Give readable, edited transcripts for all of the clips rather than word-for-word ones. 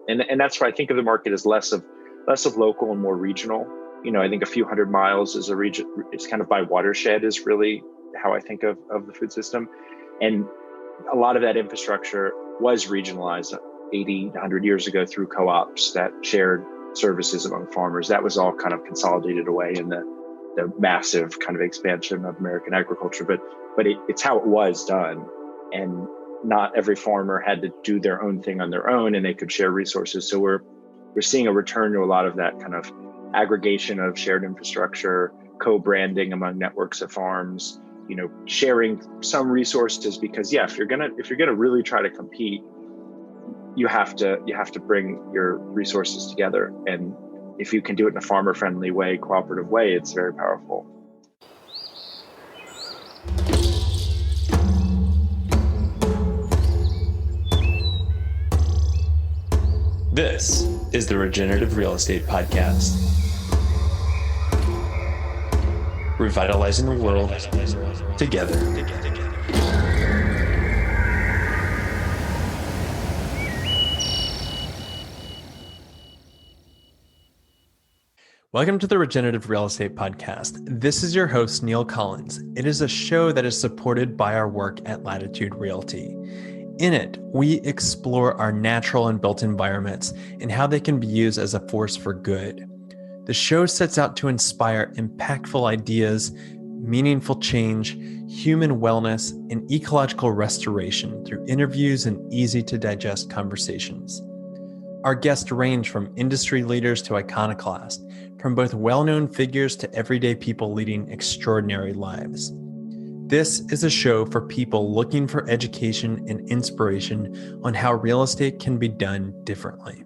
And that's why I think of the market as less of local and more regional. I think a few hundred miles is a region. It's kind of by watershed is really how I think of the food system. And a lot of that infrastructure was regionalized 80, 100 years ago through co-ops that shared services among farmers. That was all kind of consolidated away in the massive kind of expansion of American agriculture. But it's how it was done. And not every farmer had to do their own thing on their own, and they could share resources. So we're seeing a return to a lot of that kind of aggregation of shared infrastructure, co-branding among networks of farms, sharing some resources, because if you're gonna really try to compete, you have to bring your resources together. And if you can do it in a farmer-friendly way, cooperative way, it's very powerful. This is the Regenerative Real Estate Podcast. Revitalizing the world together. Welcome to the Regenerative Real Estate Podcast. This is your host, Neil Collins. It is a show that is supported by our work at Latitude Realty. In it, we explore our natural and built environments and how they can be used as a force for good. The show sets out to inspire impactful ideas, meaningful change, human wellness, and ecological restoration through interviews and easy-to-digest conversations. Our guests range from industry leaders to iconoclasts, from both well-known figures to everyday people leading extraordinary lives. This is a show for people looking for education and inspiration on how real estate can be done differently.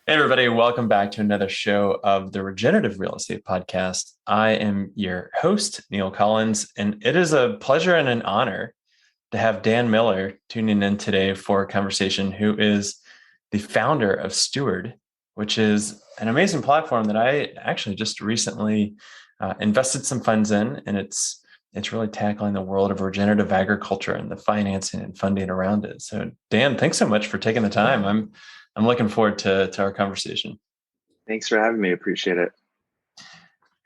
Hey, everybody. Welcome back to another show of the Regenerative Real Estate Podcast. I am your host, Neil Collins, and it is a pleasure and an honor to have Dan Miller tuning in today for a conversation, who is the founder of Steward, which is an amazing platform that I actually just recently invested some funds in, and it's really tackling the world of regenerative agriculture and the financing and funding around it. So, Dan, thanks so much for taking the time. I'm looking forward to our conversation. Thanks for having me. Appreciate it.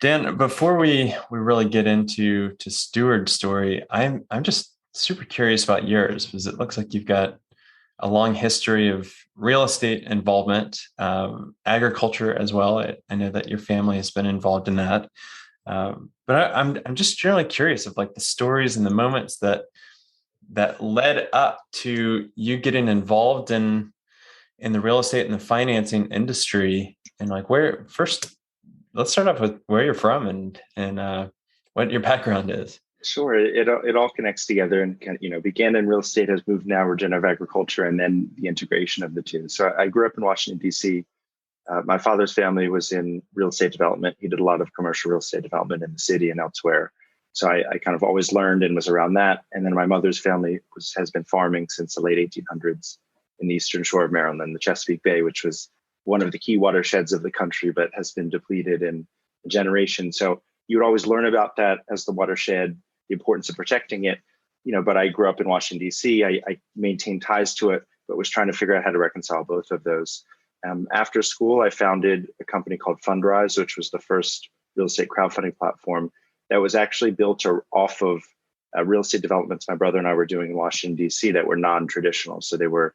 Dan, before we really get into Steward's story, I'm just super curious about yours, because it looks like you've got a long history of real estate involvement, agriculture as well. I know that your family has been involved in that. But I'm just generally curious of like the stories and the moments that led up to you getting involved in the real estate and the financing industry, and like let's start off with where you're from and what your background is. Sure. It all connects together, and began in real estate, has moved now regenerative agriculture, and then the integration of the two. So I grew up in Washington, D.C. My father's family was in real estate development. He did a lot of commercial real estate development in the city and elsewhere. So I kind of always learned and was around that. And then my mother's family has been farming since the late 1800s in the eastern shore of Maryland, the Chesapeake Bay, which was one of the key watersheds of the country, but has been depleted in a generation. So you would always learn about that as the watershed, the importance of protecting it. But I grew up in Washington, D.C. I maintained ties to it, but was trying to figure out how to reconcile both of those. After school, I founded a company called Fundrise, which was the first real estate crowdfunding platform that was actually built off of real estate developments my brother and I were doing in Washington, D.C. that were non-traditional. So they were,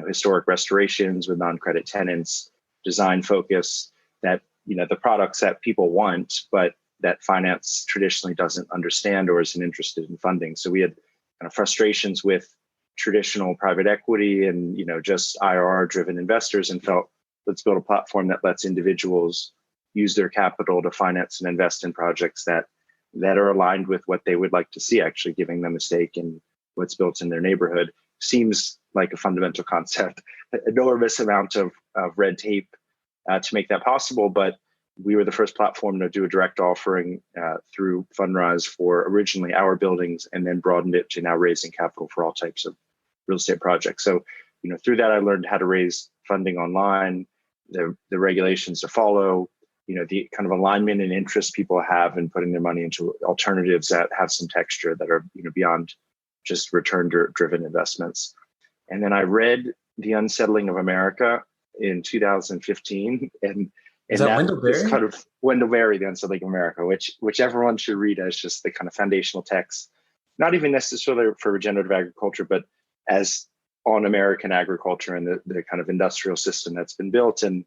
historic restorations with non-credit tenants, design focus, that, the products that people want, but that finance traditionally doesn't understand or isn't interested in funding. So we had kind of frustrations with traditional private equity and, just IRR driven investors, and felt, let's build a platform that lets individuals use their capital to finance and invest in projects that are aligned with what they would like to see, actually giving them a stake in what's built in their neighborhood. Seems like a fundamental concept, an enormous amount of red tape to make that possible. But we were the first platform to do a direct offering through Fundrise for originally our buildings, and then broadened it to now raising capital for all types of real estate projects. So, through that, I learned how to raise funding online, the regulations to follow, the kind of alignment and interest people have in putting their money into alternatives that have some texture, that are, beyond just return-driven investments. And then I read The Unsettling of America in 2015, Is and that that Wendell is Berry? kind of Wendell Berry, The Unsettling of America, which everyone should read as just the kind of foundational text, not even necessarily for regenerative agriculture, but as on American agriculture and the kind of industrial system that's been built, and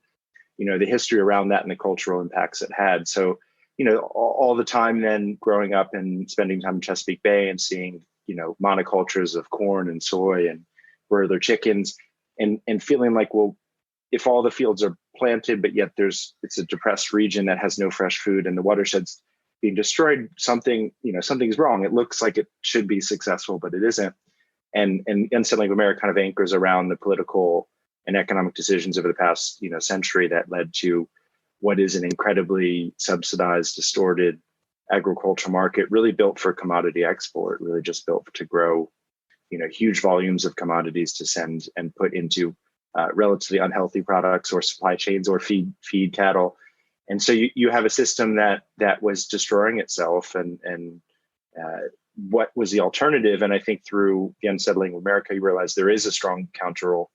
the history around that and the cultural impacts it had. So all the time then growing up and spending time in Chesapeake Bay and seeing monocultures of corn and soy and broiler chickens, and feeling like, well, if all the fields are planted, but yet it's a depressed region that has no fresh food and the watershed's being destroyed, something's wrong. It looks like it should be successful, but it isn't. And Unsettling of America kind of anchors around the political and economic decisions over the past century that led to what is an incredibly subsidized, distorted agricultural market, really built for commodity export, really just built to grow huge volumes of commodities to send and put into relatively unhealthy products or supply chains or feed cattle. And so you have a system that was destroying itself, and what was the alternative? And I think through The Unsettling of America, you realize there is a strong cultural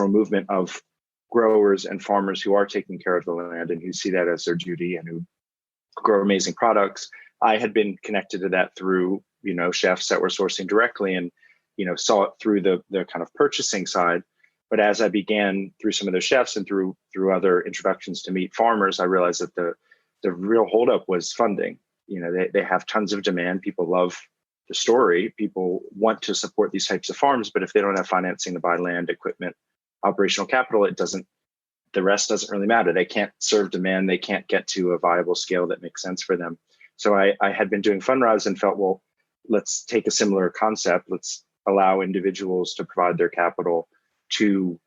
movement of growers and farmers who are taking care of the land and who see that as their duty and who grow amazing products. I had been connected to that through chefs that were sourcing directly, and saw it through the kind of purchasing side. But as I began through some of the chefs and through other introductions to meet farmers, I realized that the real holdup was funding. They have tons of demand. People love the story. People want to support these types of farms, but if they don't have financing to buy land, equipment, operational capital, the rest doesn't really matter. They can't serve demand. They can't get to a viable scale that makes sense for them. So I had been doing Fundrise and felt, well, let's take a similar concept. Let's allow individuals to provide their capital to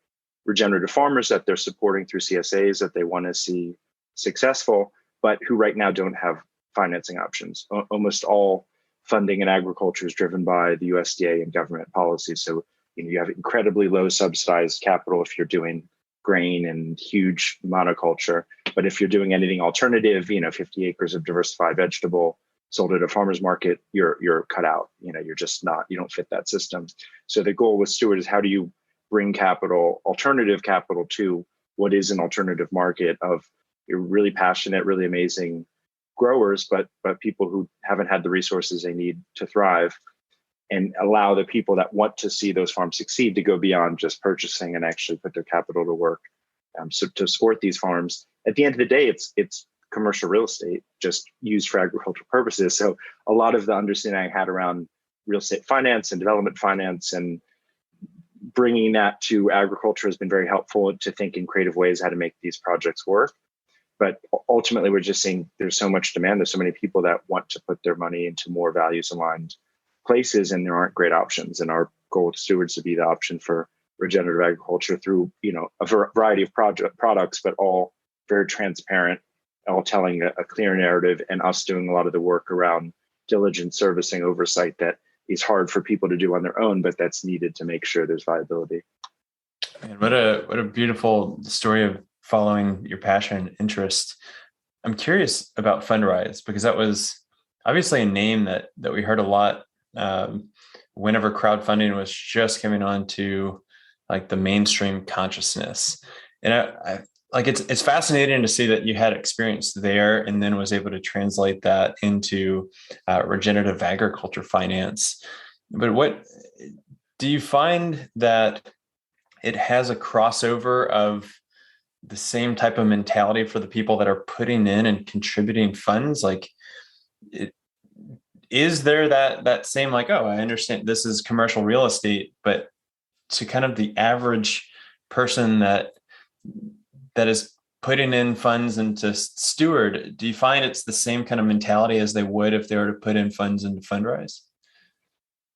regenerative farmers that they're supporting through CSAs that they want to see successful, but who right now don't have financing options. Almost all funding in agriculture is driven by the USDA and government policy. So you have incredibly low subsidized capital if you're doing grain and huge monoculture. But if you're doing anything alternative, 50 acres of diversified vegetable sold at a farmer's market, you're cut out. You're just not, you don't fit that system. So the goal with Steward is, how do you bring alternative capital to what is an alternative market of really passionate, really amazing growers, but people who haven't had the resources they need to thrive, and allow the people that want to see those farms succeed to go beyond just purchasing and actually put their capital to work. So to support these farms, at the end of the day, it's commercial real estate just used for agricultural purposes. So a lot of the understanding I had around real estate finance and development finance and bringing that to agriculture has been very helpful to think in creative ways how to make these projects work. But ultimately, we're just seeing there's so much demand. There's so many people that want to put their money into more values aligned places, and there aren't great options. And our goal with Stewards to be the option for regenerative agriculture through a variety of products, but all very transparent, all telling a clear narrative, and us doing a lot of the work around diligent servicing oversight that is hard for people to do on their own, but that's needed to make sure there's viability. And what a beautiful story of following your passion and interest. I'm curious about Fundrise, because that was obviously a name that we heard a lot whenever crowdfunding was just coming on to like the mainstream consciousness. And I like it's fascinating to see that you had experience there and then was able to translate that into regenerative agriculture finance. But what do you find that it has a crossover of the same type of mentality for the people that are putting in and contributing funds? Like, is there that same, like, oh, I understand this is commercial real estate, but to kind of the average person that is putting in funds into Steward, do you find it's the same kind of mentality as they would if they were to put in funds into Fundrise?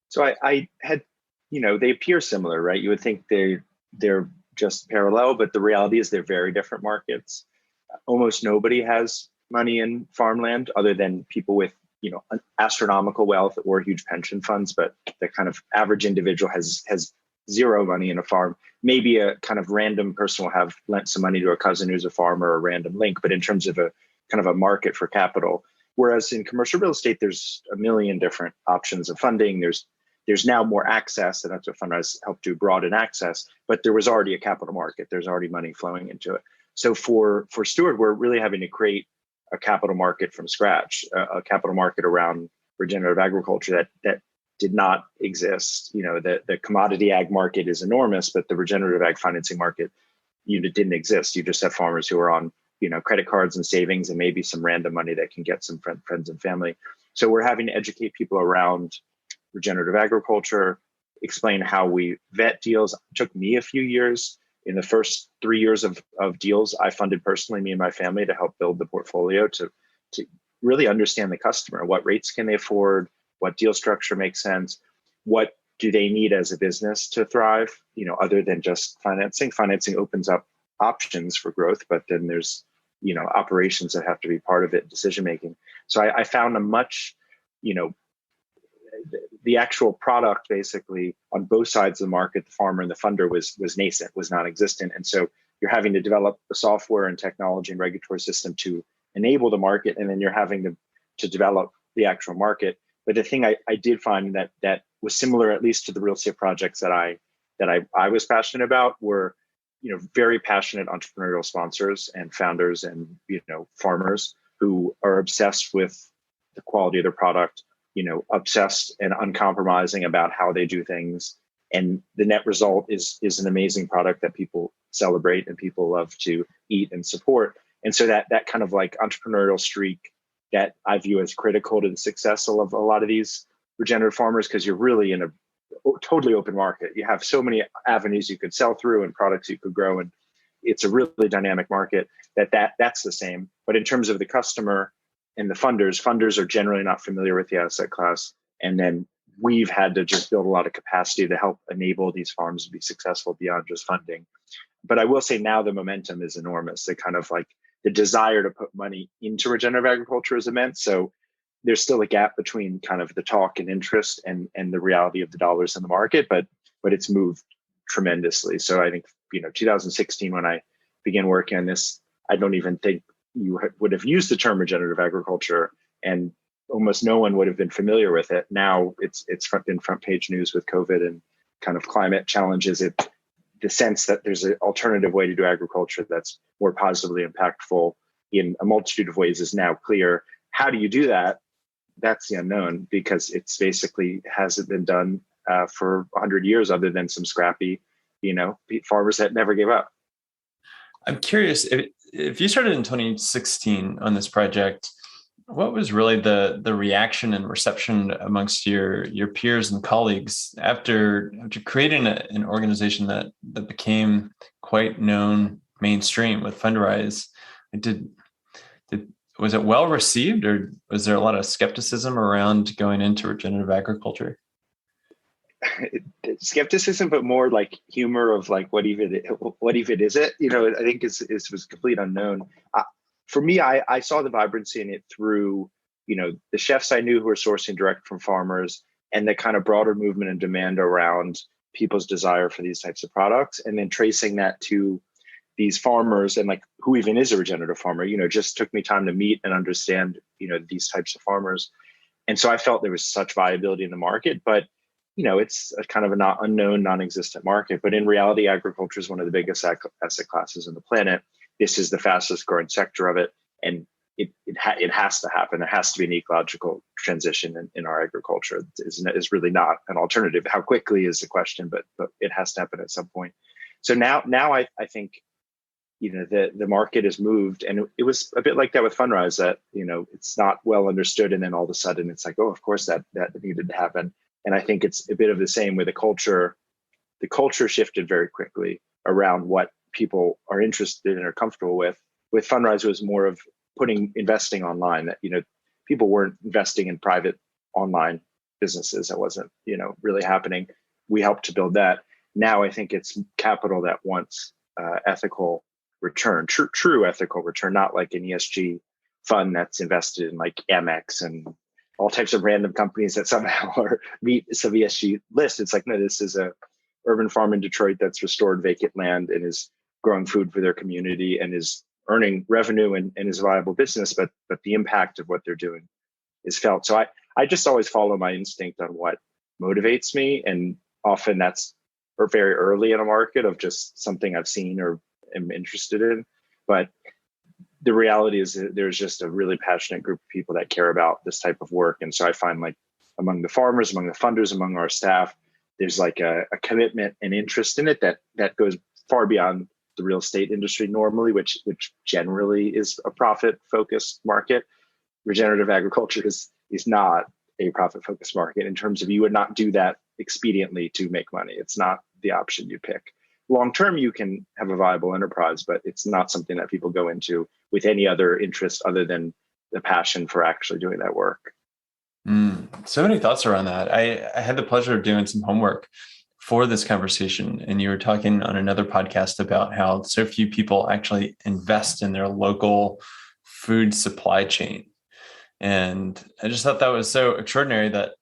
So I had, they appear similar, right? You would think they're just parallel, but the reality is they're very different markets. Almost nobody has money in farmland other than people with, an astronomical wealth or huge pension funds, but the kind of average individual has zero money in a farm. Maybe a kind of random person will have lent some money to a cousin who's a farmer or a random link, but in terms of a kind of a market for capital. Whereas in commercial real estate, there's a million different options of funding. There's there's now more access, and that's what Fundrise helped do, broaden access, but there was already a capital market. There's already money flowing into it. So for Steward, we're really having to create a capital market from scratch, a capital market around regenerative agriculture that did not exist. The commodity ag market is enormous, but the regenerative ag financing market didn't exist. You just have farmers who are on credit cards and savings and maybe some random money that can get some friends and family. So we're having to educate people around regenerative agriculture, explain how we vet deals. It took me a few years. In the first 3 years of deals, I funded personally, me and my family, to help build the portfolio to really understand the customer. What rates can they afford? What deal structure makes sense? What do they need as a business to thrive? Other than just financing. Financing opens up options for growth, but then there's operations that have to be part of it, decision making. So I found a much, the actual product basically on both sides of the market, the farmer and the funder, was nascent, was non-existent. And so you're having to develop the software and technology and regulatory system to enable the market, and then you're having to develop the actual market. But the thing I did find that was similar, at least to the real estate projects that I was passionate about, were very passionate entrepreneurial sponsors and founders and farmers who are obsessed with the quality of their product, obsessed and uncompromising about how they do things. And the net result is an amazing product that people celebrate and people love to eat and support. And so that kind of like entrepreneurial streak that I view as critical to the success of a lot of these regenerative farmers, because you're really in a totally open market. You have so many avenues you could sell through and products you could grow, and it's a really dynamic market. That's the same. But in terms of the customer and the funders are generally not familiar with the asset class. And then we've had to just build a lot of capacity to help enable these farms to be successful beyond just funding. But I will say now the momentum is enormous. The kind of like the desire to put money into regenerative agriculture is immense. So there's still a gap between kind of the talk and interest and the reality of the dollars in the market, but it's moved tremendously. So I think, 2016, when I began working on this, I don't even think you would have used the term regenerative agriculture, and almost no one would have been familiar with it. Now it's been front page news with COVID and kind of climate challenges. The sense that there's an alternative way to do agriculture that's more positively impactful in a multitude of ways is now clear. How do you do that? That's the unknown, because it's basically hasn't been done for 100 years, other than some scrappy, farmers that never gave up. I'm curious, if you started in 2016 on this project, what was really the reaction and reception amongst your peers and colleagues after creating an organization that became quite known mainstream with Fundrise? Was it well received, or was there a lot of skepticism around going into regenerative agriculture? Skepticism, but more like humor of like, what even is it? I think it was complete unknown. For me, I saw the vibrancy in it through, the chefs I knew who were sourcing direct from farmers, and the kind of broader movement and demand around people's desire for these types of products, and then tracing that to these farmers and like who even is a regenerative farmer. Just took me time to meet and understand, these types of farmers. And so I felt there was such viability in the market, but it's a kind of a not unknown, non-existent market. But in reality, agriculture is one of the biggest asset classes on the planet. This is the fastest growing sector of it, and it has to happen. There has to be an ecological transition in our agriculture. Is really not an alternative. How quickly is the question, but it has to happen at some point. So now I think the market has moved, and it was a bit like that with Fundrise, that it's not well understood, and then all of a sudden it's like, oh, of course that needed to happen. And I think it's a bit of the same with the culture. The culture shifted very quickly around what people are interested in or comfortable with. With Fundrise, it was more of investing online. That people weren't investing in private online businesses. That wasn't really happening. We helped to build that. Now I think it's capital that wants ethical return, true ethical return, not like an ESG fund that's invested in like Amex and all types of random companies that somehow meet some ESG list. It's like, no, this is a urban farm in Detroit that's restored vacant land and is growing food for their community and is earning revenue and is a viable business, but the impact of what they're doing is felt. So I just always follow my instinct on what motivates me. And often that's or very early in a market of just something I've seen or am interested in. But the reality is that there's just a really passionate group of people that care about this type of work. And so I find like among the farmers, among the funders, among our staff, there's like a commitment and interest in it that goes far beyond the real estate industry normally, which generally is a profit focused market. Regenerative agriculture is not a profit focused market in terms of you would not do that expediently to make money. It's not the option you pick. Long term, you can have a viable enterprise, but it's not something that people go into with any other interest other than the passion for actually doing that work. So many thoughts around that. I had the pleasure of doing some homework for this conversation, and you were talking on another podcast about how so few people actually invest in their local food supply chain. And I just thought that was so extraordinary that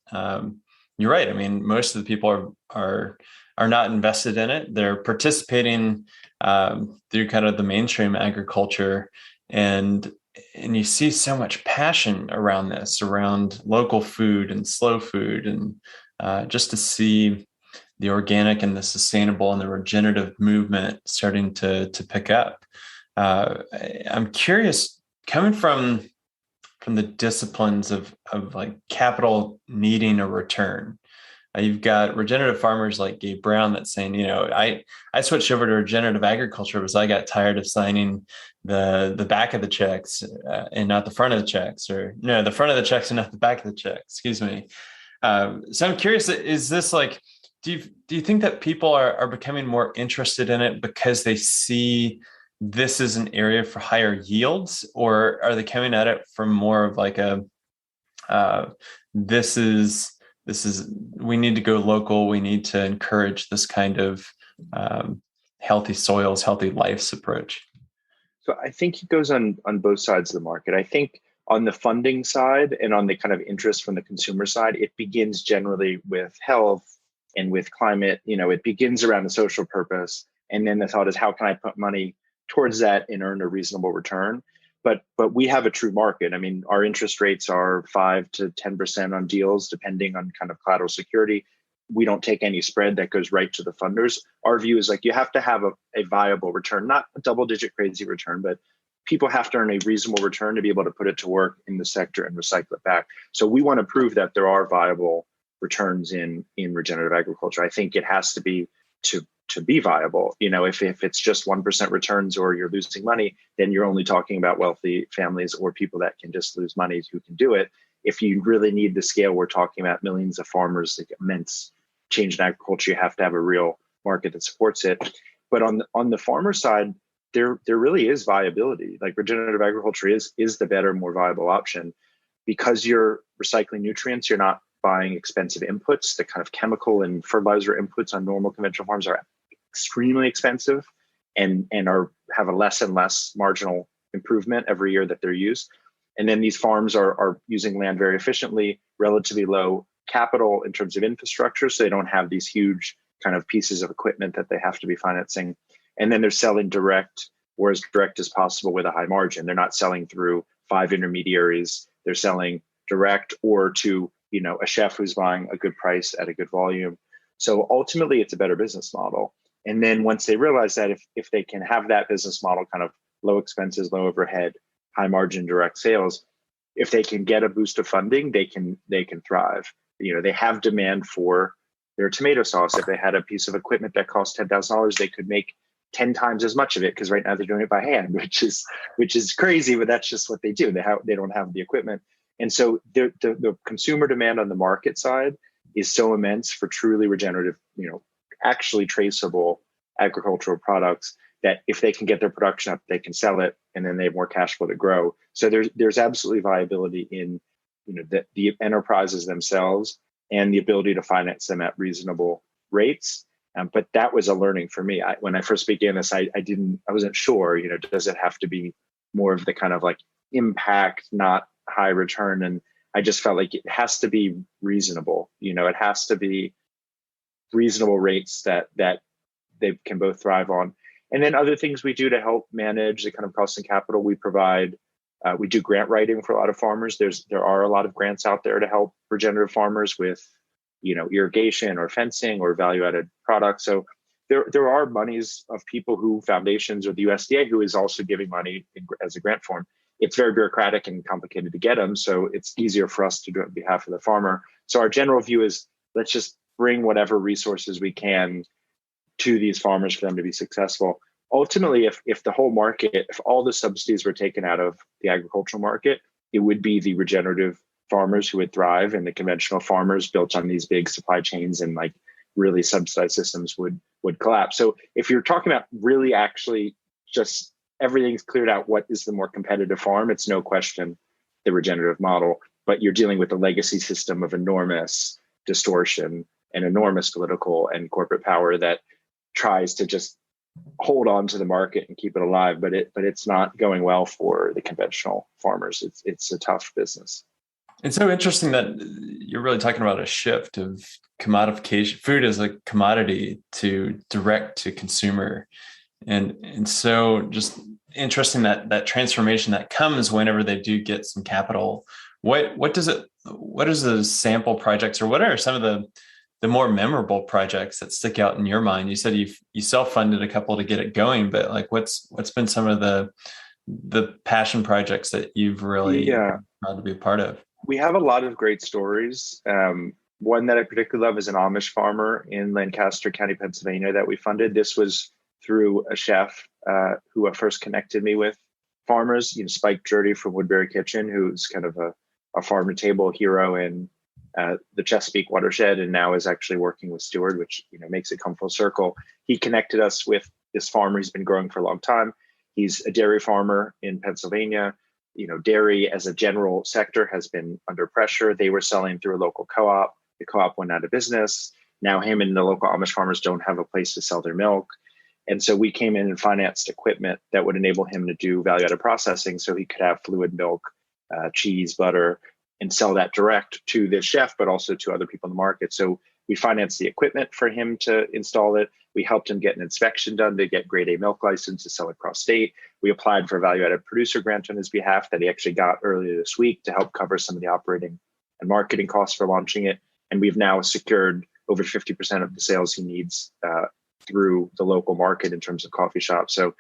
you're right. I mean, most of the people are not invested in it. They're participating through kind of the mainstream agriculture, and you see so much passion around this, around local food and slow food, and just to see the organic and the sustainable and the regenerative movement starting to pick up. I'm curious, coming from the disciplines of like capital needing a return. You've got regenerative farmers like Gabe Brown that's saying, I switched over to regenerative agriculture because I got tired of signing the back of the checks and not the front of the checks, or no, the front of the checks and not the back of the check. Excuse me. So I'm curious, is this like, do you think that people are becoming more interested in it because they see this is an area for higher yields, or are they coming at it from more of like this is we need to go local. We need to encourage this kind of healthy soils, healthy lives approach? So I think it goes on both sides of the market. I think on the funding side and on the kind of interest from the consumer side, it begins generally with health and with climate. It begins around the social purpose. And then the thought is, how can I put money towards that and earn a reasonable return? But we have a true market. I mean, our interest rates are 5 to 10% on deals, depending on kind of collateral security. We don't take any spread that goes right to the funders. Our view is like, you have to have a viable return, not a double-digit crazy return, but people have to earn a reasonable return to be able to put it to work in the sector and recycle it back. So we want to prove that there are viable returns in regenerative agriculture. I think it has to be to be viable. If it's just 1% returns or you're losing money, then you're only talking about wealthy families or people that can just lose money who can do it. If you really need the scale, we're talking about millions of farmers, like immense change in agriculture. You have to have a real market that supports it. But on the farmer side, there really is viability. Like regenerative agriculture is the better, more viable option, because you're recycling nutrients. You're not buying expensive inputs. The kind of chemical and fertilizer inputs on normal conventional farms are extremely expensive and have a less and less marginal improvement every year that they're used. And then these farms are using land very efficiently, relatively low capital in terms of infrastructure. So they don't have these huge kind of pieces of equipment that they have to be financing. And then they're selling direct, or as direct as possible with a high margin. They're not selling through 5 intermediaries. They're selling direct or to, a chef who's buying a good price at a good volume. So ultimately it's a better business model. And then once they realize that if they can have that business model, kind of low expenses, low overhead, high margin direct sales, if they can get a boost of funding, they can thrive. They have demand for their tomato sauce. If they had a piece of equipment that cost $10,000, they could make 10 times as much of it, because right now they're doing it by hand, which is crazy, but that's just what they do. They don't have the equipment. And so the consumer demand on the market side is so immense for truly regenerative, actually traceable agricultural products, that if they can get their production up, they can sell it, and then they have more cash flow to grow. So there's absolutely viability in the enterprises themselves and the ability to finance them at reasonable rates. But that was a learning for me. When I first began this, I wasn't sure. Does it have to be more of the kind of like impact, not high return? And I just felt like it has to be reasonable. It has to be reasonable rates that they can both thrive on. And then other things we do to help manage the kind of cost and capital, we provide. We do grant writing for a lot of farmers. There are a lot of grants out there to help regenerative farmers with irrigation or fencing or value-added products. So there are monies of people who foundations or the USDA who is also giving money as a grant form. It's very bureaucratic and complicated to get them, so it's easier for us to do it on behalf of the farmer. So our general view is let's just bring whatever resources we can to these farmers for them to be successful. Ultimately, if the whole market, if all the subsidies were taken out of the agricultural market, it would be the regenerative farmers who would thrive, and the conventional farmers built on these big supply chains and like really subsidized systems would collapse. So if you're talking about really actually just everything's cleared out, what is the more competitive farm? It's no question the regenerative model, but you're dealing with a legacy system of enormous distortion and enormous political and corporate power that tries to just hold on to the market and keep it alive, but it's not going well for the conventional farmers. It's a tough business. It's so interesting that you're really talking about a shift of commodification, food as a commodity to direct to consumer. And so just interesting that transformation that comes whenever they do get some capital. What is the sample projects, or what are some of the more memorable projects that stick out in your mind? You said you self-funded a couple to get it going, but like what's been some of the passion projects that you've really proud to be a part of? We have a lot of great stories. One that I particularly love is an Amish farmer in Lancaster County, Pennsylvania that we funded. This was through a chef who first connected me with farmers, Spike Jurdy from Woodbury Kitchen, who's kind of a farm to table hero in the Chesapeake watershed, and now is actually working with Steward, which makes it come full circle. He connected us with this farmer he's been growing for a long time. He's a dairy farmer in Pennsylvania. Dairy as a general sector has been under pressure. They were selling through a local co-op. The co-op went out of business. Now him and the local Amish farmers don't have a place to sell their milk. And so we came in and financed equipment that would enable him to do value-added processing so he could have fluid milk, cheese, butter, and sell that direct to the chef, but also to other people in the market. So we financed the equipment for him to install it. We helped him get an inspection done to get grade A milk license to sell across state. We applied for a value-added producer grant on his behalf that he actually got earlier this week to help cover some of the operating and marketing costs for launching it. And we've now secured over 50% of the sales he needs through the local market in terms of coffee shops. So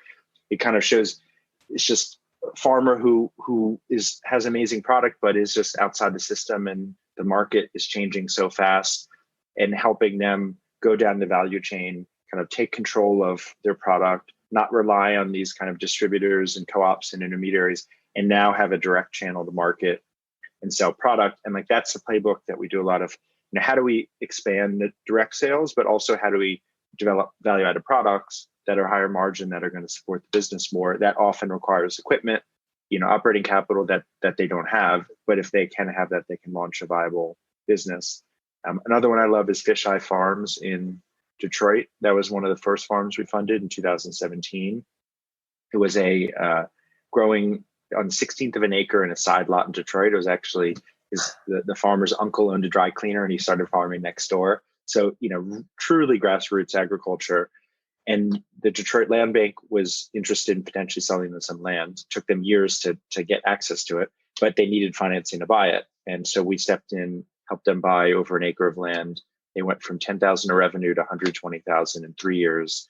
it kind of shows it's just a farmer who has amazing product, but is just outside the system, and the market is changing so fast, and helping them go down the value chain, kind of take control of their product, not rely on these kind of distributors and co-ops and intermediaries, and now have a direct channel to market and sell product. And like that's the playbook that we do a lot of. How do we expand the direct sales, but also how do we develop value-added products that are higher margin, that are going to support the business more? That often requires equipment, operating capital that they don't have. But if they can have that, they can launch a viable business. Another one I love is Fisheye Farms in Detroit. That was one of the first farms we funded in 2017. It was a growing on 16th of an acre in a side lot in Detroit. It was actually the farmer's uncle owned a dry cleaner, and he started farming next door. So, truly grassroots agriculture. And the Detroit Land Bank was interested in potentially selling them some land. It took them years to get access to it, but they needed financing to buy it. And so we stepped in, helped them buy over an acre of land. They went from 10,000 of revenue to 120,000 in 3 years,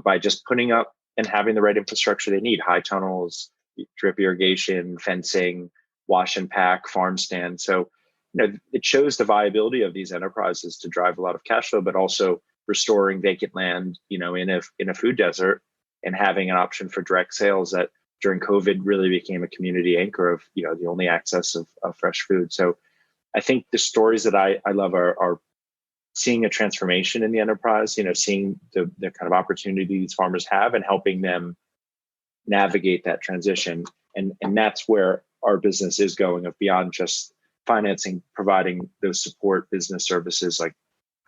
by just putting up and having the right infrastructure they need: high tunnels, drip irrigation, fencing, wash and pack, farm stand. So, it shows the viability of these enterprises to drive a lot of cash flow, but also restoring vacant land, in a food desert, and having an option for direct sales that during COVID really became a community anchor of, the only access of fresh food. So I think the stories that I love are seeing a transformation in the enterprise, seeing the kind of opportunity these farmers have and helping them navigate that transition. And that's where our business is going, of beyond just financing, providing those support business services like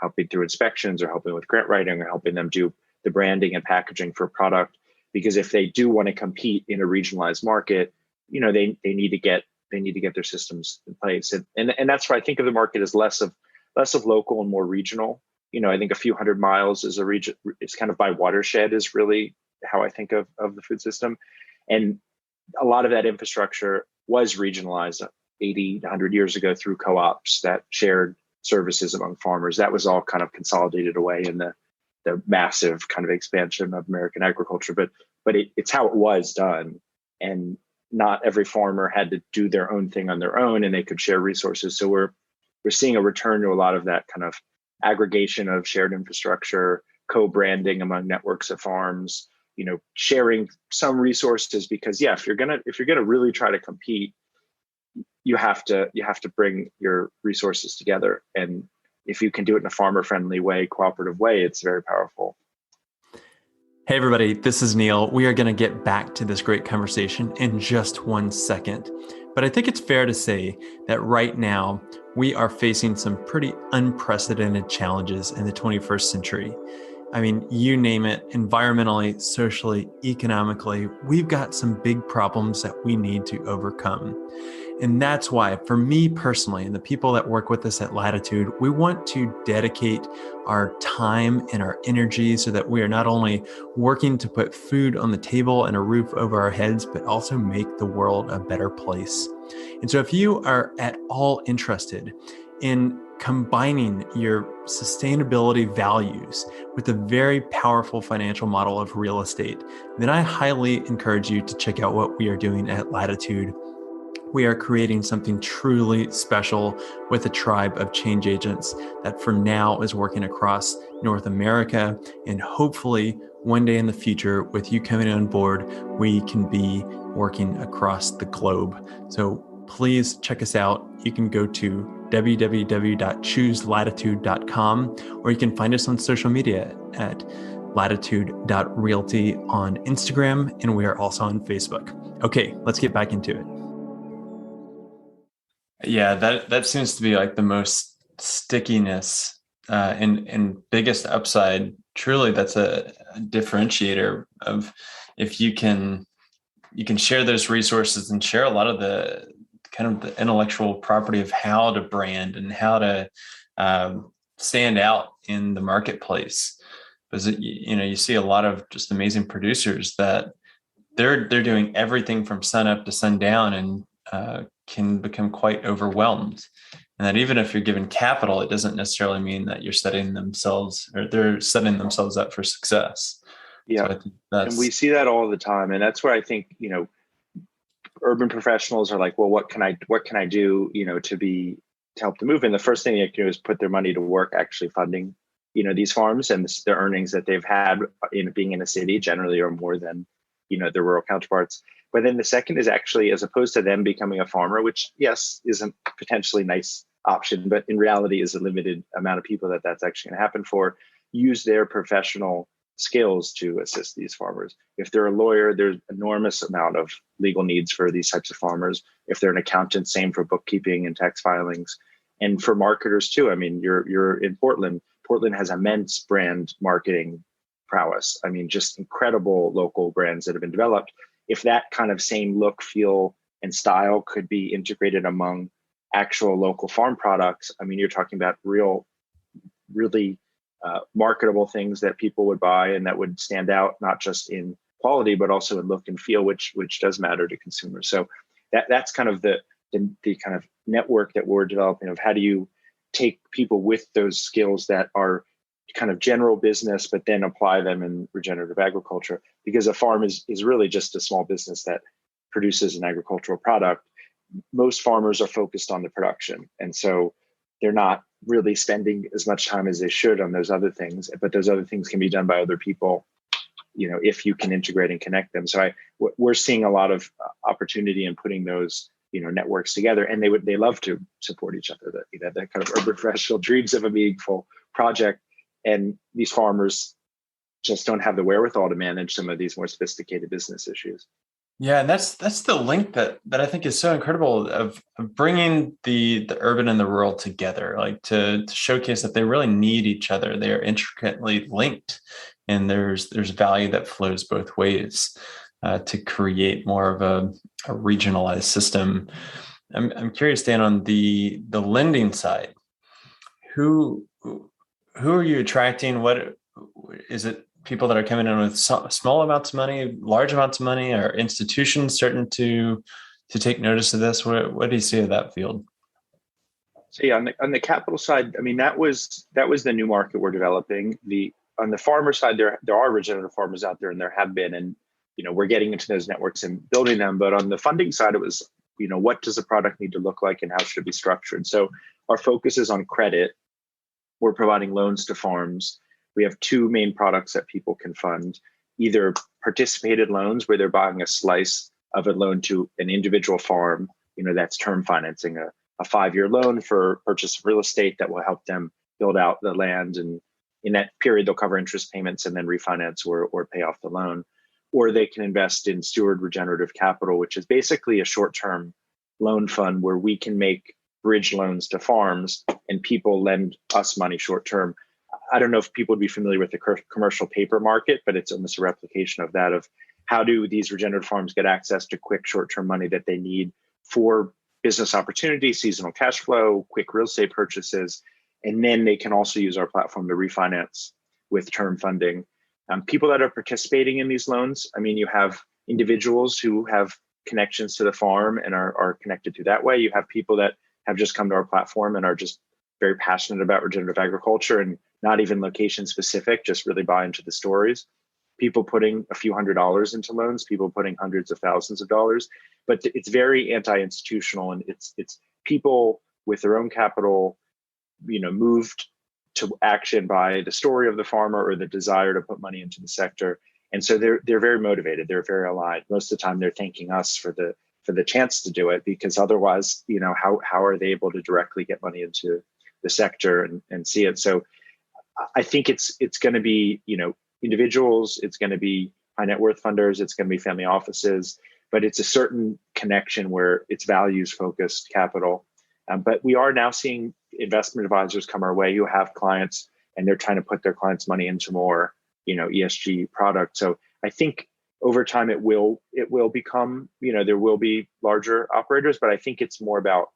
helping through inspections or helping with grant writing or helping them do the branding and packaging for product. Because if they do want to compete in a regionalized market, they need to get their systems in place. And that's why I think of the market as less of local and more regional. I think a few hundred miles is a region. It's kind of by watershed is really how I think of the food system. And a lot of that infrastructure was regionalized 80 to 100 years ago through co-ops that shared services among farmers. That was all kind of consolidated away in the massive kind of expansion of American agriculture. But it's how it was done, and not every farmer had to do their own thing on their own, and they could share resources. So we're seeing a return to a lot of that kind of aggregation of shared infrastructure, co-branding among networks of farms, sharing some resources, because if you're gonna really try to compete, you have to bring your resources together. And if you can do it in a farmer-friendly way, cooperative way, it's very powerful. Hey everybody, this is Neil. We are going to get back to this great conversation in just 1 second. But I think it's fair to say that right now we are facing some pretty unprecedented challenges in the 21st century. I mean, you name it, environmentally, socially, economically, we've got some big problems that we need to overcome. And that's why, for me personally, and the people that work with us at Latitude, we want to dedicate our time and our energy so that we are not only working to put food on the table and a roof over our heads, but also make the world a better place. And so if you are at all interested in combining your sustainability values with a very powerful financial model of real estate, then I highly encourage you to check out what we are doing at Latitude. We are creating something truly special with a tribe of change agents that for now is working across North America. And hopefully one day in the future, with you coming on board, we can be working across the globe. So please check us out. You can go to www.chooselatitude.com, or you can find us on social media at latitude.realty on Instagram, and we are also on Facebook. Okay, let's get back into it. Yeah, that seems to be like the most stickiness and biggest upside. Truly, that's a differentiator of if you can share those resources and share a lot of the kind of the intellectual property of how to brand and how to stand out in the marketplace. Because you see a lot of just amazing producers that they're doing everything from sun up to sundown, and can become quite overwhelmed. And that even if you're given capital, it doesn't necessarily mean that they're setting themselves up for success. Yeah. So and we see that all the time. And that's where I think, urban professionals are like, well, what can I do, to help the move? And the first thing they can do is put their money to work actually funding, these farms, and the earnings that they've had in being in a city generally are more than, their rural counterparts. But then the second is actually, as opposed to them becoming a farmer, which yes, is a potentially nice option, but in reality is a limited amount of people that's actually going to happen for, use their professional skills to assist these farmers. If they're a lawyer, there's enormous amount of legal needs for these types of farmers. If they're an accountant, same for bookkeeping and tax filings. And for marketers too. I mean, you're in Portland. Portland has immense brand marketing prowess. I mean, just incredible local brands that have been developed. If that kind of same look, feel, and style could be integrated among actual local farm products, I mean, you're talking about really marketable things that people would buy and that would stand out, not just in quality, but also in look and feel, which does matter to consumers. So that's kind of the kind of network that we're developing of how do you take people with those skills that are kind of general business, but then apply them in regenerative agriculture, because a farm is really just a small business that produces an agricultural product. Most farmers are focused on the production. And so they're not really spending as much time as they should on those other things, but those other things can be done by other people, if you can integrate and connect them. So we're seeing a lot of opportunity in putting those, networks together, and they love to support each other. That kind of urban professional dreams of a meaningful project. And these farmers just don't have the wherewithal to manage some of these more sophisticated business issues. Yeah, and that's the link that I think is so incredible of bringing the urban and the rural together, like to showcase that they really need each other. They are intricately linked, and there's value that flows both ways to create more of a regionalized system. I'm curious, Dan, on the lending side, who are you attracting? What is it? People that are coming in with small amounts of money, large amounts of money, or institutions starting to take notice of this? What do you see of that field? So yeah, on the capital side, I mean, that was the new market we're developing. On the farmer side, there are regenerative farmers out there, and there have been, and we're getting into those networks and building them. But on the funding side, it was, what does the product need to look like and how should it be structured? So our focus is on credit. We're providing loans to farms. We have two main products that people can fund: either participated loans, where they're buying a slice of a loan to an individual farm. That's term financing, a 5-year loan for purchase of real estate that will help them build out the land. And in that period, they'll cover interest payments and then refinance or pay off the loan. Or they can invest in Steward Regenerative Capital, which is basically a short-term loan fund where we can make bridge loans to farms and people lend us money short-term. I don't know if people would be familiar with the commercial paper market, but it's almost a replication of that, of how do these regenerative farms get access to quick short-term money that they need for business opportunity, seasonal cash flow, quick real estate purchases. And then they can also use our platform to refinance with term funding. People that are participating in these loans, I mean, you have individuals who have connections to the farm and are connected to that way. You have people that have just come to our platform and are just very passionate about regenerative agriculture and not even location specific, just really buy into the stories. People putting a few $100s into loans, people putting hundreds of thousands of dollars, but it's very anti-institutional, and it's people with their own capital, moved to action by the story of the farmer or the desire to put money into the sector. And so they're very motivated. They're very aligned. Most of the time they're thanking us for the chance to do it, because otherwise, how are they able to directly get money into the sector and see it? So I think it's going to be, individuals, it's going to be high net worth funders, it's going to be family offices, but it's a certain connection where it's values focused capital. But we are now seeing investment advisors come our way who have clients and they're trying to put their clients' money into more, ESG products. So I think over time it will become, there will be larger operators, but I think it's more about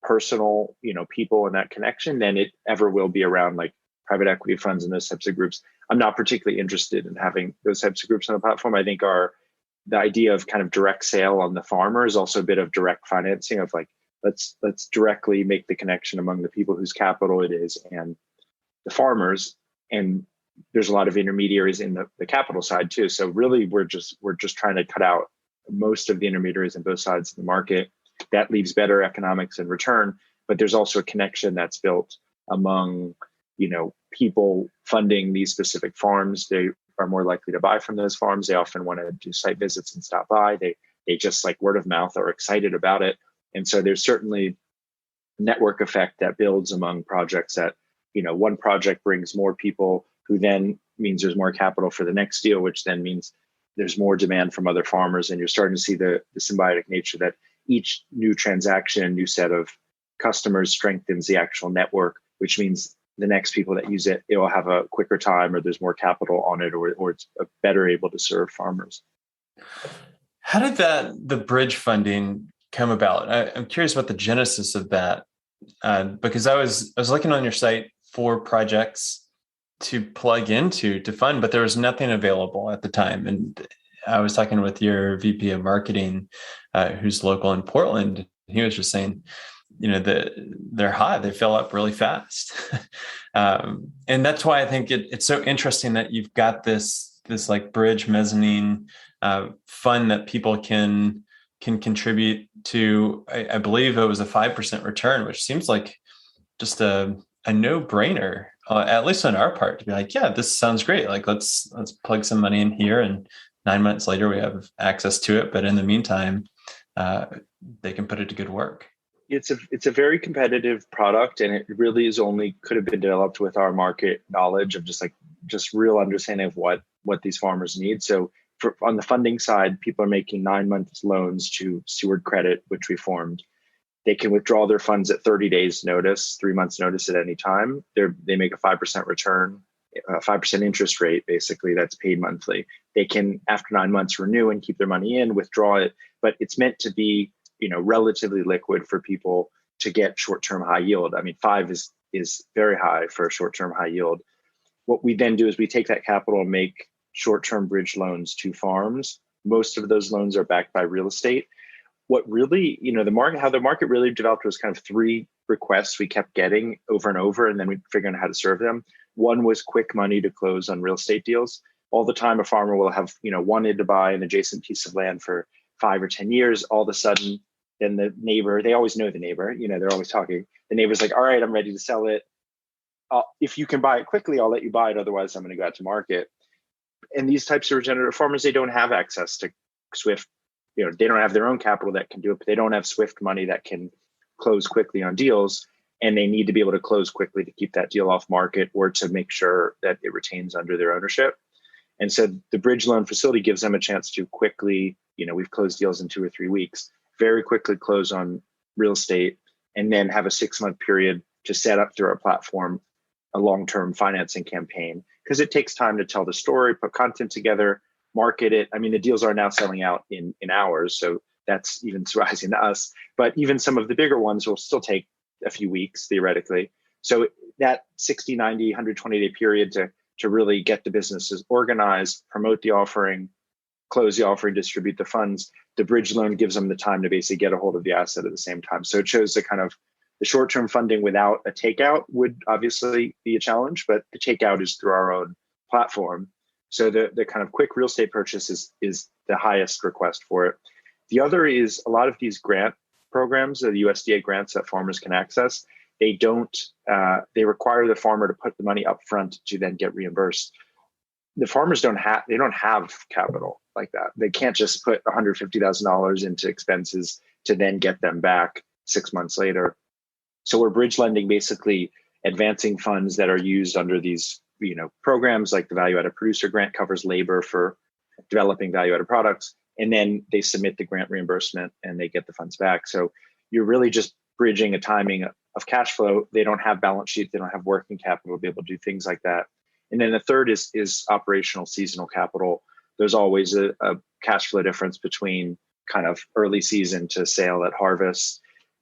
personal, people and that connection than it ever will be around like private equity funds and those types of groups. I'm not particularly interested in having those types of groups on the platform. I think the idea of kind of direct sale on the farmer is also a bit of direct financing of like, let's directly make the connection among the people whose capital it is and the farmers. And there's a lot of intermediaries in the capital side too. So really we're just trying to cut out most of the intermediaries on both sides of the market. That leaves better economics and return, but there's also a connection that's built among, people funding these specific farms. They are more likely to buy from those farms. They often want to do site visits and stop by. They just like word of mouth are excited about it. And so there's certainly a network effect that builds among projects that, one project brings more people who then means there's more capital for the next deal, which then means there's more demand from other farmers. And you're starting to see the symbiotic nature that each new transaction, new set of customers strengthens the actual network, which means the next people that use it, it will have a quicker time or there's more capital on it or it's better able to serve farmers. How did the bridge funding come about? I'm curious about the genesis of that because I was looking on your site for projects to plug into to fund, but there was nothing available at the time. And I was talking with your VP of marketing, who's local in Portland. He was just saying, they're hot, they fill up really fast. And that's why I think it's so interesting that you've got this like bridge mezzanine fund that people can contribute to. I believe it was a 5% return, which seems like just a no-brainer, at least on our part, to be like, yeah, this sounds great. Like let's plug some money in here, and 9 months later we have access to it. But in the meantime, they can put it to good work. It's a very competitive product, and it really could have been developed with our market knowledge of just real understanding of what these farmers need. So on the funding side, people are making 9 months loans to Steward Credit, which we formed. They can withdraw their funds at 30 days notice, 3 months notice at any time. They make a 5% return, a 5% interest rate, basically, that's paid monthly. They can, after 9 months, renew and keep their money in, withdraw it, but it's meant to be relatively liquid for people to get short-term high yield. I mean, 5 is very high for a short-term high yield. What we then do is we take that capital and make short-term bridge loans to farms. Most of those loans are backed by real estate. What really, how the market really developed was kind of three requests we kept getting over and over, and then we figured out how to serve them. One was quick money to close on real estate deals. All the time, a farmer will have, wanted to buy an adjacent piece of land for 5 or 10 years. All of a sudden, then the neighbor, they always know the neighbor, they're always talking. The neighbor's like, all right, I'm ready to sell it. If you can buy it quickly, I'll let you buy it. Otherwise, I'm going to go out to market. And these types of regenerative farmers, they don't have access to Swift. They don't have their own capital that can do it, but they don't have Swift money that can close quickly on deals. And they need to be able to close quickly to keep that deal off market or to make sure that it retains under their ownership. And so the bridge loan facility gives them a chance to quickly, we've closed deals in 2 or 3 weeks, very quickly close on real estate, and then have a 6-month period to set up through our platform a long-term financing campaign. Because it takes time to tell the story, put content together, market it. I mean, the deals are now selling out in hours, so that's even surprising to us. But even some of the bigger ones will still take a few weeks, theoretically. So that 60, 90, 120-day period to really get the businesses organized, promote the offering, close the offering, distribute the funds, the bridge loan gives them the time to basically get a hold of the asset at the same time. So it shows the kind of the short-term funding without a takeout would obviously be a challenge, but the takeout is through our own platform. So the kind of quick real estate purchase is the highest request for it. The other is a lot of these grant programs, the USDA grants that farmers can access, they require the farmer to put the money up front to then get reimbursed. The farmers don't have capital like that. They can't just put $150,000 into expenses to then get them back 6 months later. So we're bridge lending, basically advancing funds that are used under these, programs like the value added producer grant covers labor for developing value added products. And then they submit the grant reimbursement and they get the funds back. So you're really just bridging a timing of cash flow. They don't have balance sheet. They don't have working capital to be able to do things like that. And then the third is operational seasonal capital. There's always a cash flow difference between kind of early season to sale at harvest.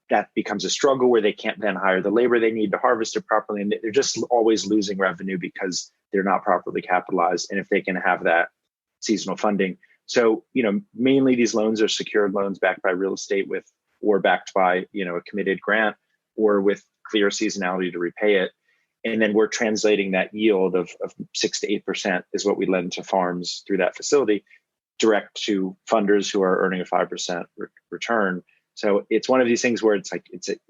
That becomes a struggle where they can't then hire the labor they need to harvest it properly. And they're just always losing revenue because they're not properly capitalized. And if they can have that seasonal funding. So, mainly these loans are secured loans backed by real estate or backed by, a committed grant or with clear seasonality to repay it. And then we're translating that yield of 6 to 8% is what we lend to farms through that facility direct to funders who are earning a 5% return. So it's one of these things where it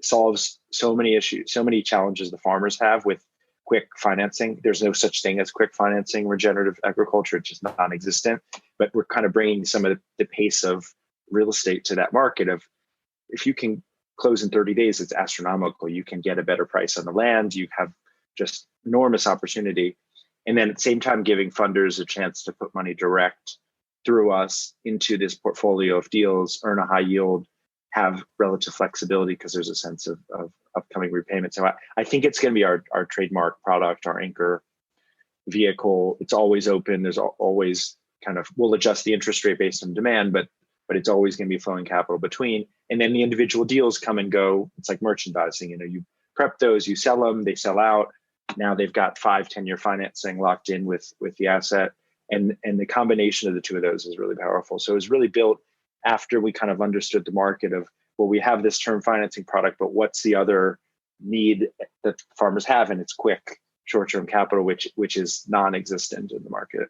solves so many issues, so many challenges the farmers have with quick financing. There's no such thing as quick financing, regenerative agriculture, it's just non-existent. But we're kind of bringing some of the pace of real estate to that market of if you can close in 30 days, it's astronomical. You can get a better price on the land. You have just enormous opportunity. And then at the same time, giving funders a chance to put money direct through us into this portfolio of deals, earn a high yield, have relative flexibility because there's a sense of upcoming repayment. So I think it's going to be our trademark product, our anchor vehicle. It's always open. There's always we'll adjust the interest rate based on demand, but it's always going to be flowing capital between. And then the individual deals come and go. It's like merchandising. You prep those, you sell them, they sell out. Now they've got 5-10-year financing locked in with the asset. And the combination of the two of those is really powerful. So it was really built after we kind of understood the market of, well, we have this term financing product, but what's the other need that farmers have? And it's quick, short-term capital, which is non-existent in the market.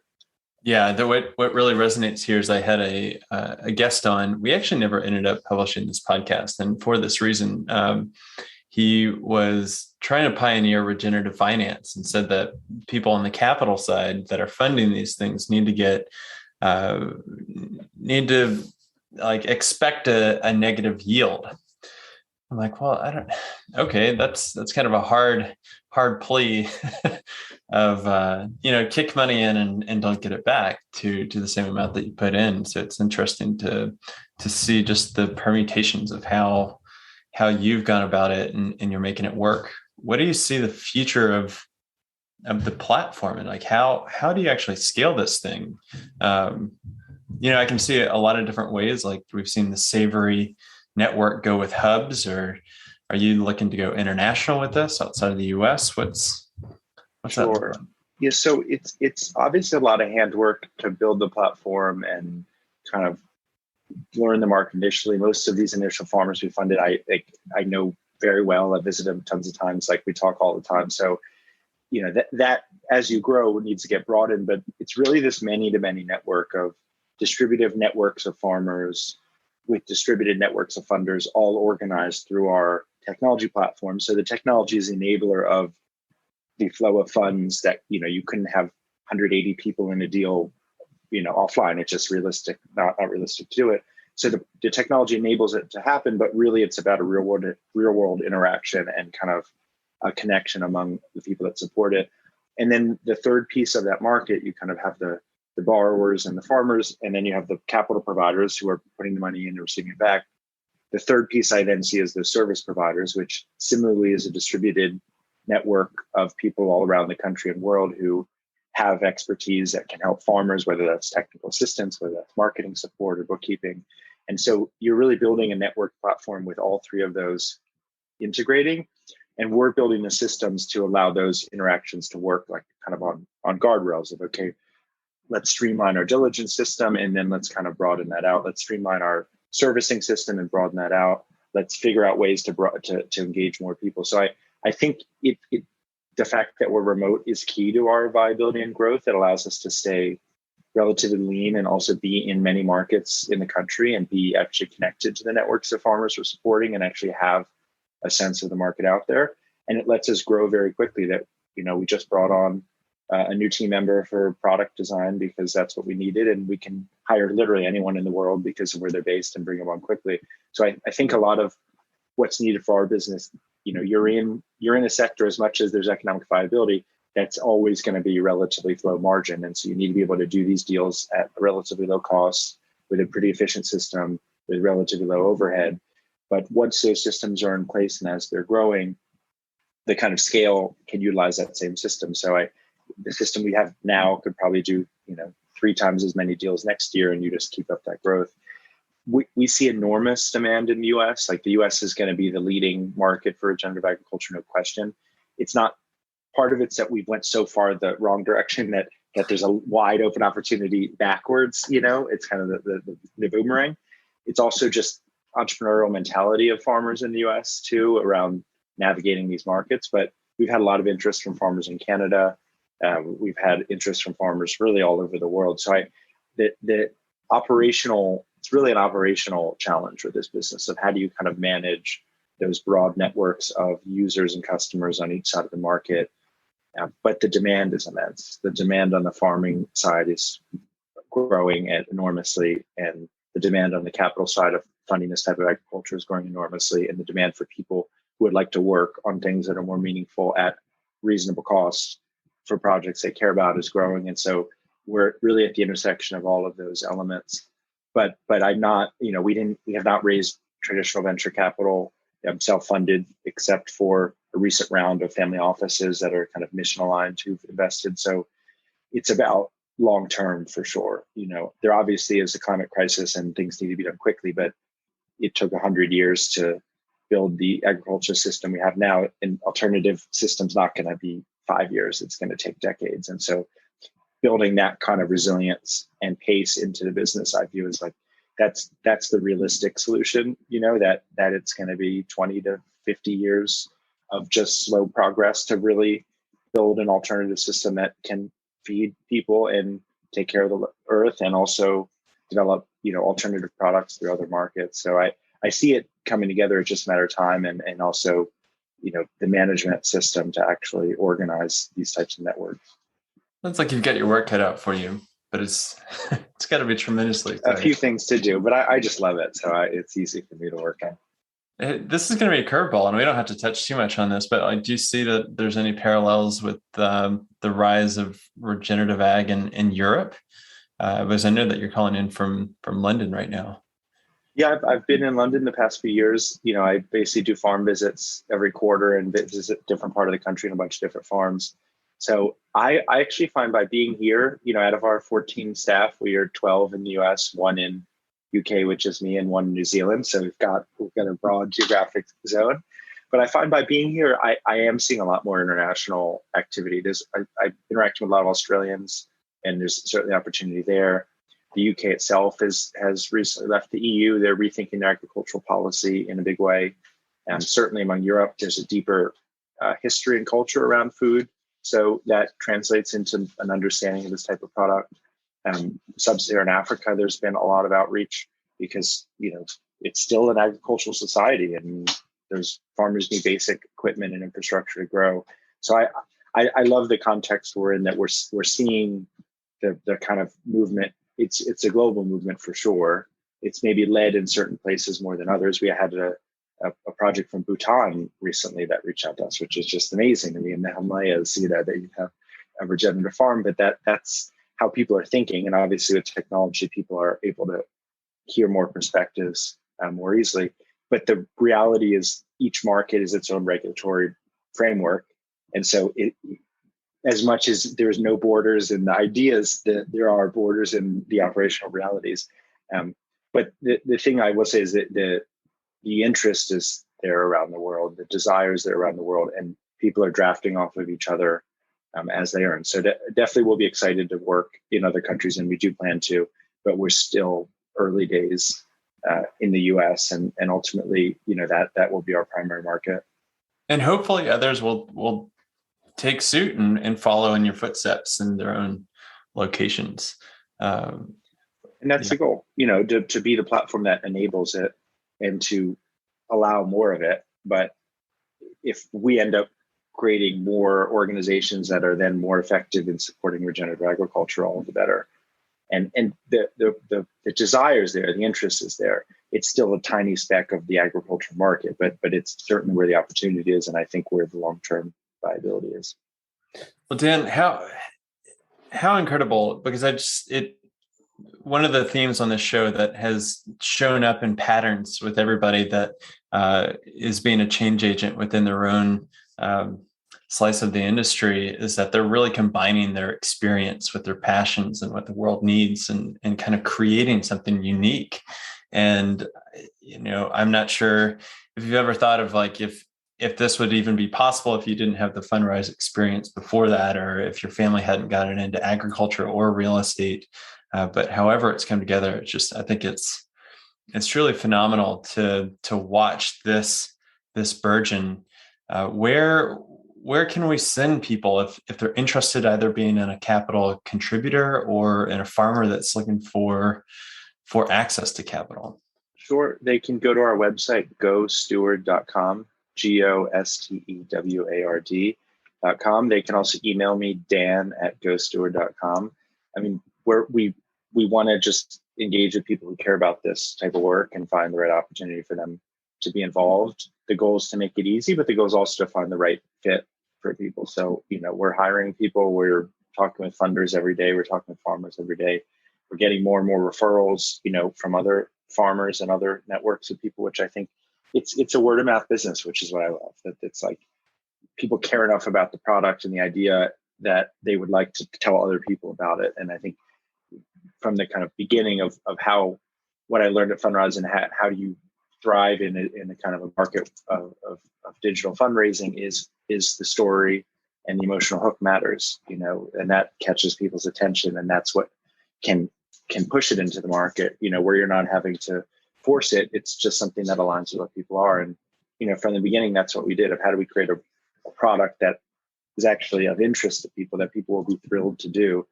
Yeah, what really resonates here is I had a guest on. We actually never ended up publishing this podcast. And for this reason, he was trying to pioneer regenerative finance and said that people on the capital side that are funding these things need to expect a negative yield. I'm like, well, okay, that's kind of a hard plea of, kick money in and don't get it back to the same amount that you put in. So it's interesting to see just the permutations of how you've gone about it and you're making it work. What do you see the future of the platform and how do you actually scale this thing? I can see a lot of different ways. Like we've seen the Savory network go with hubs, or are you looking to go international with this outside of the US? What's Sure. that? Yeah, so it's obviously a lot of handwork to build the platform and kind of learn the market initially. Most of these initial farmers we funded, I know very well. I visit him tons of times. Like we talk all the time. So, that as you grow needs to get broadened, but it's really this many to many network of distributive networks of farmers with distributed networks of funders, all organized through our technology platform. So the technology is the enabler of the flow of funds that, you couldn't have 180 people in a deal, offline. It's just not realistic to do it. So the technology enables it to happen, but really it's about a real world interaction and kind of a connection among the people that support it. And then the third piece of that market, you kind of have the borrowers and the farmers, and then you have the capital providers who are putting the money in and receiving it back. The third piece I then see is the service providers, which similarly is a distributed network of people all around the country and world who have expertise that can help farmers, whether that's technical assistance, whether that's marketing support or bookkeeping. And so you're really building a network platform with all three of those integrating. And we're building the systems to allow those interactions to work like kind of on guardrails of, okay, let's streamline our diligence system, and then let's kind of broaden that out. Let's streamline our servicing system and broaden that out. Let's figure out ways to engage more people. So I think the fact that we're remote is key to our viability and growth. It allows us to stay relatively lean and also be in many markets in the country and be actually connected to the networks of farmers we're supporting and actually have a sense of the market out there. And it lets us grow very quickly. That, we just brought on a new team member for product design because that's what we needed. And we can hire literally anyone in the world because of where they're based and bring them on quickly. So I think a lot of what's needed for our business, you're in a sector, as much as there's economic viability, that's always going to be relatively low margin. And so you need to be able to do these deals at a relatively low cost with a pretty efficient system with relatively low overhead. But once those systems are in place and as they're growing, the kind of scale can utilize that same system. So the system we have now could probably do, 3 times as many deals next year, and you just keep up that growth. We see enormous demand in the US. Like the US is going to be the leading market for regenerative agriculture, no question. It's not, part of it's that we've went so far the wrong direction that there's a wide open opportunity backwards. It's kind of the boomerang. It's also just entrepreneurial mentality of farmers in the US too, around navigating these markets. But we've had a lot of interest from farmers in Canada. We've had interest from farmers really all over the world. So the operational, it's really an operational challenge with this business of how do you kind of manage those broad networks of users and customers on each side of the market. But the demand is immense. The demand on the farming side is growing enormously, and the demand on the capital side of funding this type of agriculture is growing enormously, and the demand for people who would like to work on things that are more meaningful at reasonable costs for projects they care about is growing. And so we're really at the intersection of all of those elements. But I'm not, we have not raised traditional venture capital. I'm self-funded, except for a recent round of family offices that are kind of mission aligned who've invested. So it's about long-term for sure. There obviously is a climate crisis and things need to be done quickly, but it took 100 years to build the agriculture system we have now. And alternative systems not going to be 5 years. It's going to take decades. And so building that kind of resilience and pace into the business, I view as like, that's the realistic solution, that it's going to be 20 to 50 years of just slow progress to really build an alternative system that can feed people and take care of the earth and also develop, alternative products through other markets. So I see it coming together. It's just a matter of time and also, the management system to actually organize these types of networks. Sounds like you've got your work cut out for you, but it's got to be tremendously exciting. A few things to do, but I just love it. So it's easy for me to work on. This is going to be a curveball, and we don't have to touch too much on this, but I do see that there's any parallels with the rise of regenerative ag in Europe. Because I know that you're calling in from London right now. Yeah, I've been in London the past few years. I basically do farm visits every quarter and visit a different part of the country and a bunch of different farms. So I actually find by being here, out of our 14 staff, we are 12 in the US, 1 in UK, which is me, and 1 in New Zealand. So we've got a broad geographic zone. But I find by being here, I am seeing a lot more international activity. I'm interacting with a lot of Australians, and there's certainly opportunity there. The UK itself has recently left the EU. They're rethinking their agricultural policy in a big way. Certainly among Europe, there's a deeper history and culture around food. So that translates into an understanding of this type of product. Sub-Saharan Africa, there's been a lot of outreach because, it's still an agricultural society and there's farmers need basic equipment and infrastructure to grow. So I love the context we're in, that we're seeing the kind of movement. It's a global movement for sure. It's maybe led in certain places more than others. We had a project from Bhutan recently that reached out to us, which is just amazing. I mean, the Himalayas, that you have a regenerative farm, but that's how people are thinking. And obviously with technology, people are able to hear more perspectives more easily. But the reality is each market is its own regulatory framework. And so as much as there's no borders in the ideas, there are borders in the operational realities. But the thing I will say is that the interest is there around the world, the desires there around the world, and people are drafting off of each other as they earn. So definitely we'll be excited to work in other countries, and we do plan to, but we're still early days in the US, and ultimately, that will be our primary market. And hopefully others will take suit and follow in your footsteps in their own locations. And that's the goal, to be the platform that enables it and to allow more of it. But if we end up creating more organizations that are then more effective in supporting regenerative agriculture, all the better. And the desire is there, the interest is there. It's still a tiny speck of the agricultural market, but it's certainly where the opportunity is, and I think where the long-term viability is. Well, Dan, how incredible, because one of the themes on this show that has shown up in patterns with everybody that is being a change agent within their own slice of the industry is that they're really combining their experience with their passions and what the world needs and kind of creating something unique. And, I'm not sure if you've ever thought of if this would even be possible if you didn't have the Fundrise experience before that, or if your family hadn't gotten into agriculture or real estate. But however it's come together, I think it's truly phenomenal to watch this burgeon. Where can we send people if they're interested, either being in a capital contributor or in a farmer that's looking for access to capital? Sure. They can go to our website, gosteward.com, GOSTEWARD.com. They can also email me, dan@gosteward.com. I mean, we want to just engage with people who care about this type of work and find the right opportunity for them to be involved. The goal is to make it easy, but the goal is also to find the right fit for people. So, we're hiring people. We're talking with funders every day. We're talking with farmers every day. We're getting more and more referrals, from other farmers and other networks of people, which I think it's a word of mouth business, which is what I love. That it's like people care enough about the product and the idea that they would like to tell other people about it. And I think from the kind of beginning of what I learned at Fundrise and how do you thrive in a kind of a market of digital fundraising is the story, and the emotional hook matters, and that catches people's attention, and that's what can push it into the market, where you're not having to force it. It's just something that aligns with what people are. And, from the beginning, that's what we did, of how do we create a product that is actually of interest to people, that people will be thrilled to do,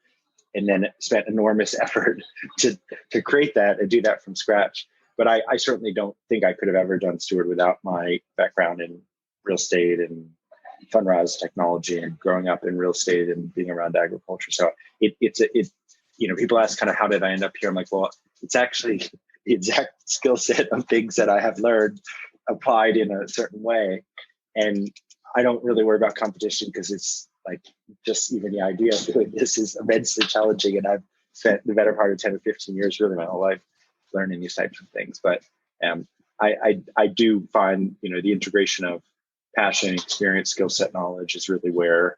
and then spent enormous effort to create that and do that from scratch. But I certainly don't think I could have ever done Steward without my background in real estate and Fundrise technology and growing up in real estate and being around agriculture. So people ask kind of how did I end up here? I'm like, well, it's actually the exact skill set of things that I have learned applied in a certain way. And I don't really worry about competition because it's like just even the idea of doing this is immensely challenging. And I've spent the better part of 10 or 15 years, really my whole life, learning these types of things. But I do find, the integration of passion, experience, skill set, knowledge is really where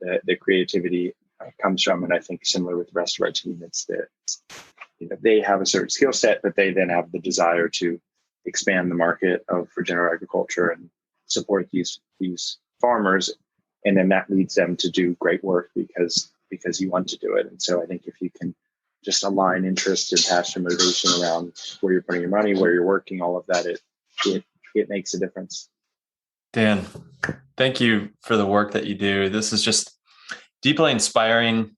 the creativity comes from. And I think similar with the rest of our team, it's that they have a certain skill set, but they then have the desire to expand the market of regenerative agriculture and support these farmers. And then that leads them to do great work because you want to do it. And so I think if you can just align interest and passion, motivation around where you're putting your money, where you're working, all of that, it it makes a difference. Dan, thank you for the work that you do. This is just deeply inspiring.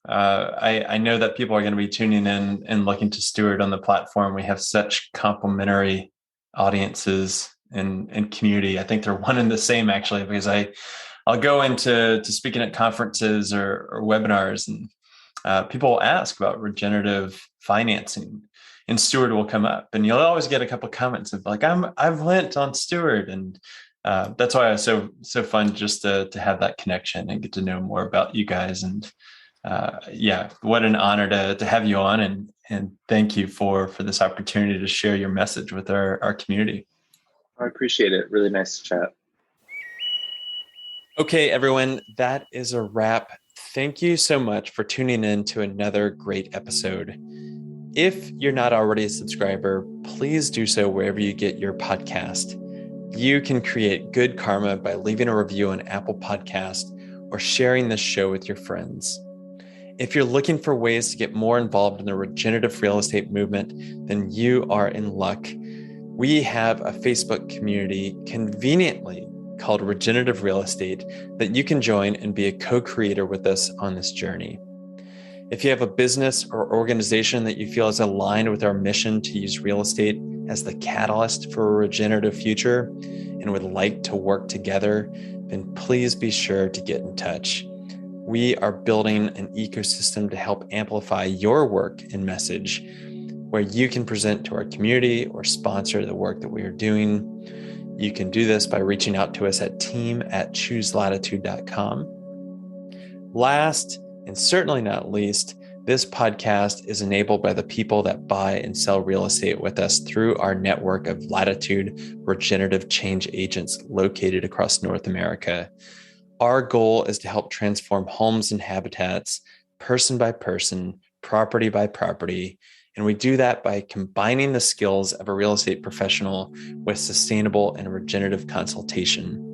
I know that people are going to be tuning in and looking to Steward on the platform. We have such complementary audiences and community. I think they're one and the same, actually, because I'll go into speaking at conferences or webinars, and people will ask about regenerative financing, and Steward will come up, and you'll always get a couple of comments of like, I've lent on Steward, and that's why it's so fun just to have that connection and get to know more about you guys. And what an honor to have you on, and thank you for this opportunity to share your message with our community. I appreciate it. Really nice to chat. Okay, everyone, that is a wrap. Thank you so much for tuning in to another great episode. If you're not already a subscriber, please do so wherever you get your podcast. You can create good karma by leaving a review on Apple Podcast or sharing this show with your friends. If you're looking for ways to get more involved in the regenerative real estate movement, then you are in luck. We have a Facebook community conveniently called Regenerative Real Estate that you can join and be a co-creator with us on this journey. If you have a business or organization that you feel is aligned with our mission to use real estate as the catalyst for a regenerative future and would like to work together, then please be sure to get in touch. We are building an ecosystem to help amplify your work and message, where you can present to our community or sponsor the work that we are doing. You can do this by reaching out to us at team@chooselatitude.com. Last, and certainly not least, this podcast is enabled by the people that buy and sell real estate with us through our network of Latitude regenerative change agents located across North America. Our goal is to help transform homes and habitats, person by person, property by property. And we do that by combining the skills of a real estate professional with sustainable and regenerative consultation.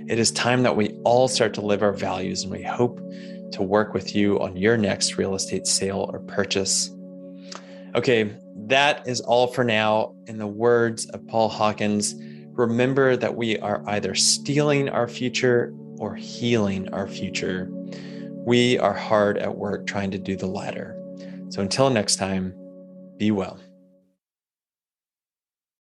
It is time that we all start to live our values, and we hope to work with you on your next real estate sale or purchase. Okay, that is all for now. In the words of Paul Hawkins, remember that we are either stealing our future or healing our future. We are hard at work trying to do the latter. So until next time, be well.